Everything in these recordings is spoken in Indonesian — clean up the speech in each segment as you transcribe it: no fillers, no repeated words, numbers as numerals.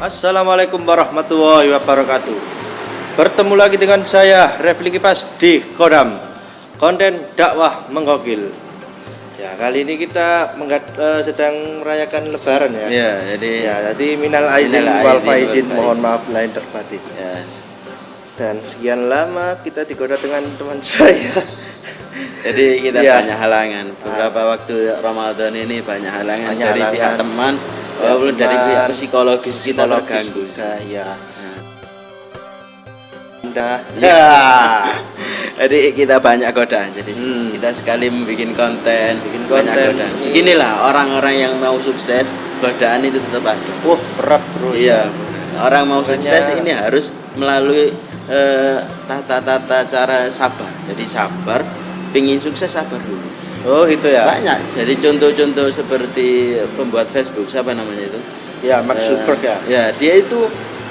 Assalamualaikum warahmatullahi wabarakatuh. Bertemu lagi dengan saya Refli Kipas di Kodam konten dakwah menggokil. Ya, kali ini kita sedang merayakan Lebaran ya. Jadi minal aizin wal faizin, mohon maaf lahir terbatin. Yes. Dan sekian lama kita digoda dengan teman saya. Jadi kita banyak halangan. Beberapa waktu Ramadan ini banyak halangan dari pihak teman, walaupun dari pihak psikologis kita terganggu. Jadi kita banyak godaan. Jadi kita sekali membuat konten, banyak godaan. Beginilah orang-orang yang mau sukses, godaan itu tetap ada. Berat bro. Iya. Orang mau sukses ini harus melalui tata-tata cara sabar. Jadi sabar, pingin sukses sabar dulu. Itu ya. Banyak. Jadi contoh-contoh seperti pembuat Facebook, siapa namanya itu? Ya, Mark Zuckerberg ya. Ya, dia itu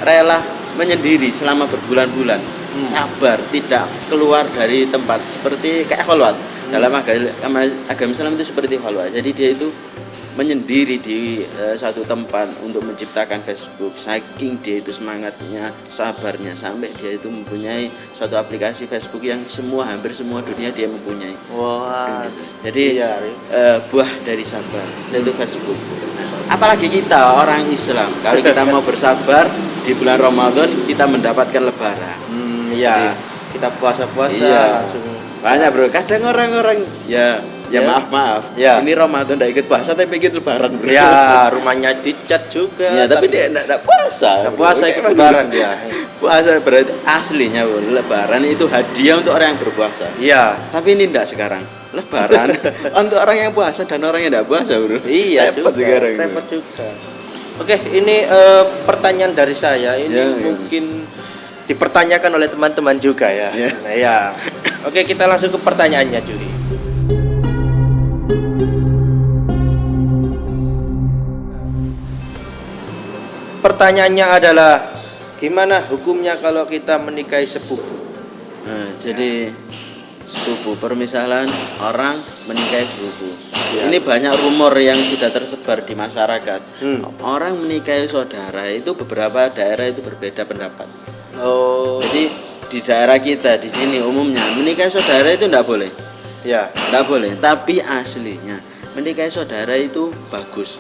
rela menyendiri selama berbulan-bulan, sabar, tidak keluar dari tempat, seperti kayak khalwat. Dalam agama Islam itu seperti khalwat. Jadi dia itu menyendiri di satu tempat untuk menciptakan Facebook. Saking dia itu semangatnya, sabarnya, sampai dia itu mempunyai satu aplikasi Facebook yang hampir semua dunia dia mempunyai. Wah. Jadi buah dari sabar itu Facebook. Apalagi kita orang Islam, kalau kita mau bersabar di bulan Ramadan kita mendapatkan Lebaran. Iya. Kita puasa-puasa langsung banyak bro. Kadang orang-orang maaf. Ya. Ini Ramadan tidak ikut puasa tapi ikut Lebaran bro. Ya, rumahnya dicat juga. Ya, tapi dia tidak puasa. Tidak puasa ikut Lebaran dia. Puasa berarti aslinya bro, Lebaran itu hadiah untuk orang yang berpuasa. Iya. Tapi ini tidak sekarang. Lebaran untuk orang yang puasa dan orang yang tidak puasa bro. Iya, repot juga. Oke, ini pertanyaan dari saya. Ini mungkin dipertanyakan oleh teman-teman juga ya. Nah, ya. Oke, kita langsung ke pertanyaannya Juli. Pertanyaannya adalah gimana hukumnya kalau kita menikahi sepupu? Jadi sepupu, permisalan orang menikahi sepupu. Ini banyak rumor yang sudah tersebar di masyarakat. Orang menikahi saudara itu beberapa daerah itu berbeda pendapat. Jadi di daerah kita di sini umumnya menikahi saudara itu tidak boleh. Ya, tidak boleh. Tapi aslinya menikahi saudara itu bagus.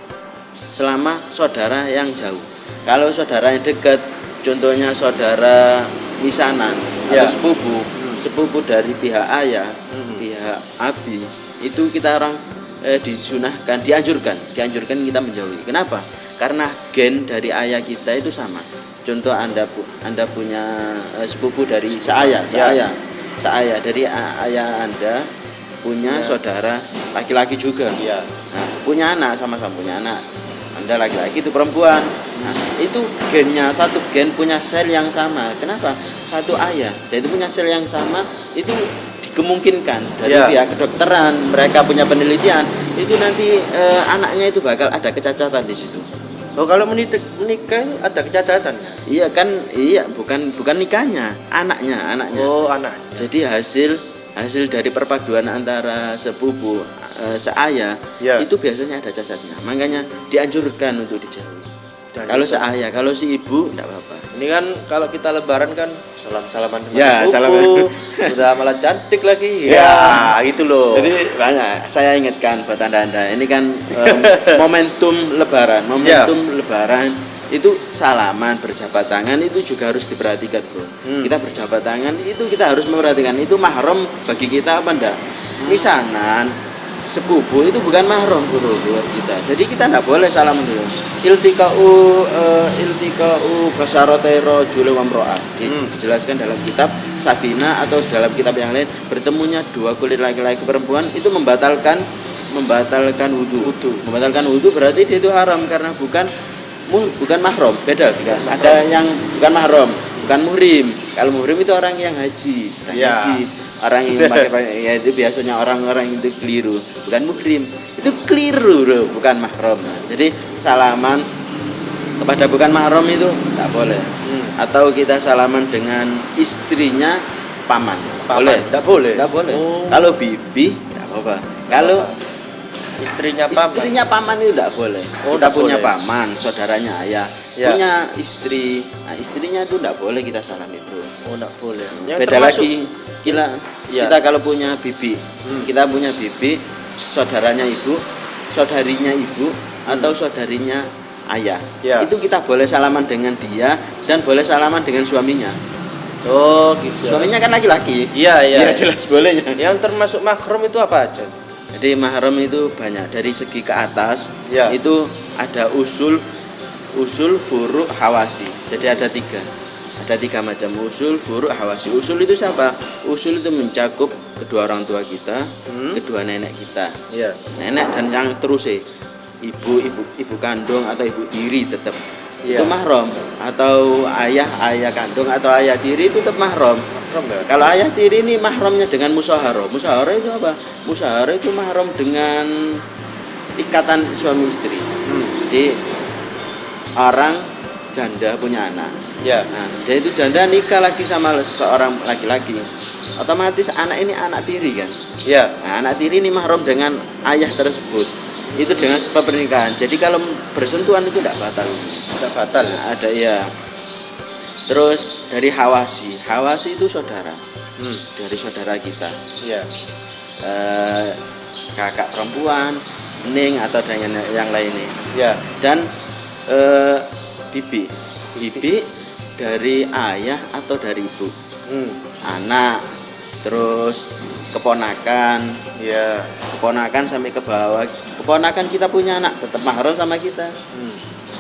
Selama saudara yang jauh. Kalau saudara yang dekat, contohnya saudara misanan atau sepupu dari pihak ayah, pihak abi, itu kita orang disunahkan, dianjurkan kita menjauhi. Kenapa? Karena gen dari ayah kita itu sama. Contoh Anda punya sepupu dari seayah dari ayah Anda punya saudara laki-laki juga. Nah, punya anak, sama-sama punya anak. Anda laki-laki itu perempuan. Nah, itu gennya satu gen punya sel yang sama. Kenapa? Satu ayah. Jadi punya sel yang sama itu dimungkinkan dari pihak kedokteran, mereka punya penelitian, itu nanti anaknya itu bakal ada kecacatan di situ. Kalau menikah ada kecacatan? Iya kan, bukan nikahnya, anaknya. Anak. Jadi hasil dari perpaduan antara sepupu seayah itu biasanya ada cacatnya. Makanya dianjurkan untuk dijauhi. Kalau seayah, kalau si ibu enggak apa-apa. Ini kan kalau kita lebaran kan salam-salaman dengan sepupu. Udah malah cantik lagi. Ya, gitu loh. Jadi banyak saya ingatkan buat Anda. Ini kan momentum lebaran. Lebaran itu salaman, berjabat tangan itu juga harus diperhatikan bro. Kita berjabat tangan itu kita harus memperhatikan, itu mahram bagi kita apa enggak. Misanan sepupu itu bukan mahram bro buat kita, jadi kita enggak boleh salam dulu. Iltikau basyaratai rajul wa imra'ah, dijelaskan dalam kitab Safina atau dalam kitab yang lain, bertemunya dua kulit laki-laki perempuan itu membatalkan wudu berarti dia itu haram karena bukan mahram, beda kan? Ada yang bukan mahram, bukan muhrim. Kalau muhrim itu orang yang haji, orang yang pakai itu biasanya orang-orang itu keliru, bukan muhrim. Itu keliru loh, bukan mahram. Jadi salaman kepada bukan mahram itu enggak boleh. Atau kita salaman dengan istrinya paman. Boleh? Enggak boleh. Kalau bibi enggak apa-apa. Istrinya paman. Istrinya paman itu tidak boleh. Oh, Kita nggak punya boleh. paman, saudaranya ayah, Ya. punya istri. Nah, istrinya itu tidak boleh kita salami, bro. Oh, enggak boleh. Beda lagi kita Ya. kita kalau punya bibi, kita punya bibi, saudaranya ibu, saudarinya ibu, atau saudarinya ayah. Ya. Itu kita boleh salaman dengan dia dan boleh salaman dengan suaminya. Oh, gitu. Suaminya kan laki-laki. Iya, iya. Ya jelas boleh ya. Yang termasuk mahram itu apa aja? Jadi mahram itu banyak dari segi ke atas. Ya. Itu ada usul, furu', hawasi. Jadi ada tiga. Ada tiga macam usul, furu', hawasi. Usul itu siapa? Usul itu mencakup kedua orang tua kita, kedua nenek kita. Iya. Nenek dan yang terus ibu kandung atau ibu tiri tetap. Iya. Itu mahram. Atau ayah kandung atau ayah tiri itu tetap mahram. Mahram ya? Kalau ayah tiri ini mahramnya dengan musyawarah. Musyawarah itu apa? Musyawarah itu mahram dengan ikatan suami istri. Jadi orang janda punya anak. Ya. Nah, dia itu janda nikah lagi sama seseorang laki-laki. Otomatis anak ini anak tiri kan. Ya. Nah, anak tiri ini mahram dengan ayah tersebut. Itu dengan sebab pernikahan. Jadi kalau bersentuhan itu tidak batal. Tidak batal. Nah, ada ya. Terus dari hawasi. Hawasi itu saudara. Dari saudara kita. Iya. Kakak perempuan, ning atau dengan yang lainnya. Ya. Dan bibi dari ayah atau dari ibu, anak, terus keponakan, Iya. keponakan sampai ke bawah. Keponakan kita punya anak tetap mahram sama kita.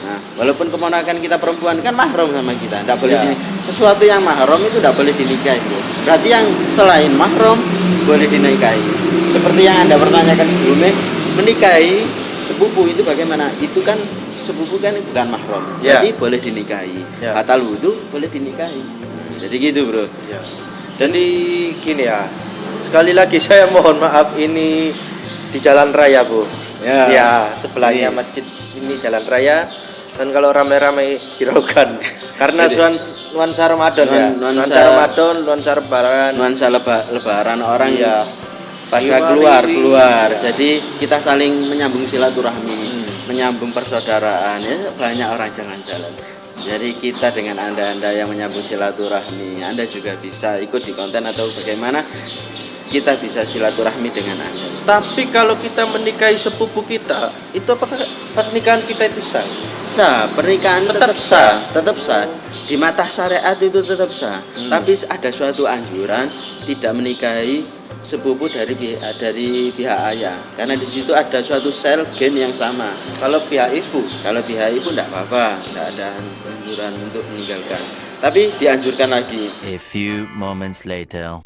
Nah, walaupun keponakan kita perempuan kan mahram sama kita, tidak boleh Ya. sesuatu yang mahram itu tidak boleh dinikahi, bro. Berarti yang selain mahram boleh dinikahi. Seperti yang Anda pertanyakan sebelumnya, menikahi sepupu itu bagaimana? Itu kan sepupu kan bukan mahram, Ya. jadi boleh dinikahi. Ya. Batal wudhu boleh dinikahi. Jadi gitu, bro. Ya. Jadi gini ya. Sekali lagi saya mohon maaf ini di jalan raya, Bu. Ya. Ya, sebelahnya Ini. masjid ini jalan raya. Dan kalau ramai-ramai hiraukan karena Ini. nuansa Ramadan ya. Nuansa- Nuansa Ramadan, nuansa Lebaran. Nuansa lebaran orang Iya. pada keluar. Jadi kita saling menyambung silaturahmi, menyambung persaudaraan. Ya, banyak orang jangan jalan. Jadi kita dengan anda yang menyambung silaturahmi, Anda juga bisa ikut di konten atau bagaimana kita bisa silaturahmi dengan Anda. Tapi kalau kita menikahi sepupu kita, itu apakah pernikahan kita itu sah? Sah, pernikahan Tetap tetap sah. Di mata syariat itu tetap sah. Tapi ada suatu anjuran tidak menikahi sepupu dari pihak ayah, karena di situ ada suatu sel gen yang sama. Kalau pihak ibu, Kalau pihak ibu tidak apa-apa, tidak ada anjuran untuk meninggalkan. Tapi dianjurkan lagi. A few moments later.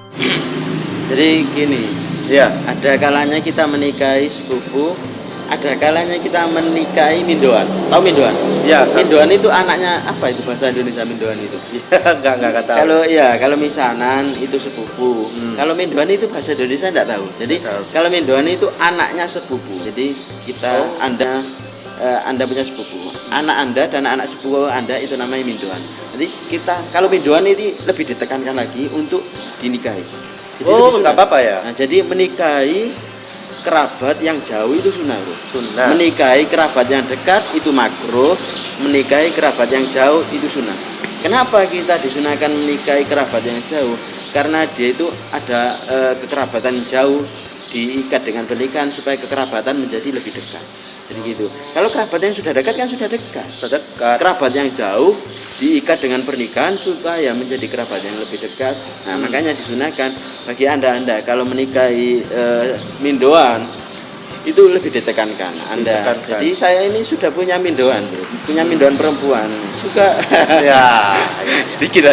Jadi gini, ya, ada kalanya kita menikahi sepupu, ada kalanya kita menikahi mindoan. Tahu mindoan? ya, Mindoan itu anaknya apa itu bahasa Indonesia mindoan itu? enggak kata. Kalau misanan itu sepupu. Kalau mindoan itu bahasa Indonesia tidak tahu. Jadi Tahu. kalau mindoan itu anaknya sepupu. Jadi kita Anda punya sepupu. Anak Anda dan anak sepupu Anda itu namanya mindoan. Jadi kalau mindoan ini lebih ditekankan lagi untuk dinikahi. Jadi Oh, lebih enggak sunnah. apa-apa ya. Nah, jadi menikahi kerabat yang jauh itu sunnah, bro. Sunnah. Menikahi kerabat yang dekat itu makruh, menikahi kerabat yang jauh itu sunnah. Kenapa kita disunahkan menikahi kerabat yang jauh? Karena dia itu ada kekerabatan jauh diikat dengan pernikahan supaya kekerabatan menjadi lebih dekat. Jadi gitu. Kalau kerabat yang sudah dekat kan sudah dekat. Sedekat. Kerabat yang jauh diikat dengan pernikahan supaya menjadi kerabat yang lebih dekat. Nah, makanya disunahkan bagi anda kalau menikahi mindoan itu lebih ditekankan Anda. Ditekankan. Jadi saya ini sudah punya mindoan perempuan. Suka Ya, sedikit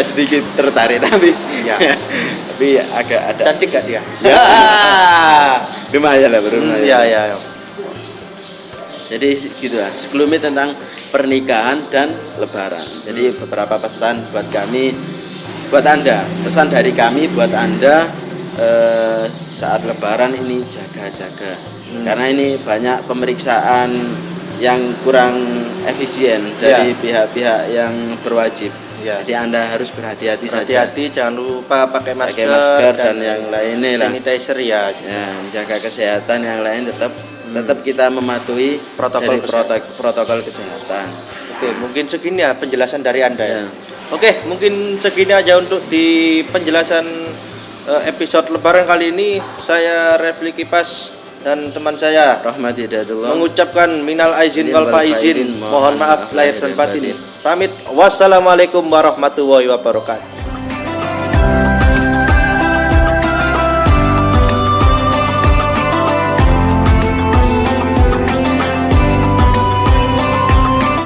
tertarik tapi Ya. tapi agak ada. cantik gak dia? Ya. Lumayan lah, bro. Lumayan. Ya. Jadi gitu lah, sekelumit tentang pernikahan dan lebaran. Jadi beberapa pesan buat kami, buat Anda, pesan dari kami buat Anda saat lebaran ini jaga-jaga. Karena ini banyak pemeriksaan yang kurang efisien dari pihak-pihak yang berwajib. Ya. Jadi Anda harus berhati-hati saja. Hati-hati, jangan lupa pakai Pakai masker dan dan yang lainnya lah. sanitizer ya. Ya, menjaga kesehatan yang lain tetap tetap kita mematuhi Protokol protokol kesehatan. Oke, mungkin segini ya penjelasan dari Anda ya. Ya. Oke, mungkin segini aja untuk di penjelasan episode Lebaran kali ini. Saya Refli Kipas dan teman saya Rahmat Hidayatullah. mengucapkan minal aizin wal faizin, mohon maaf lahir dan batin. batin. Pamit. Wassalamualaikum warahmatullahi wabarakatuh.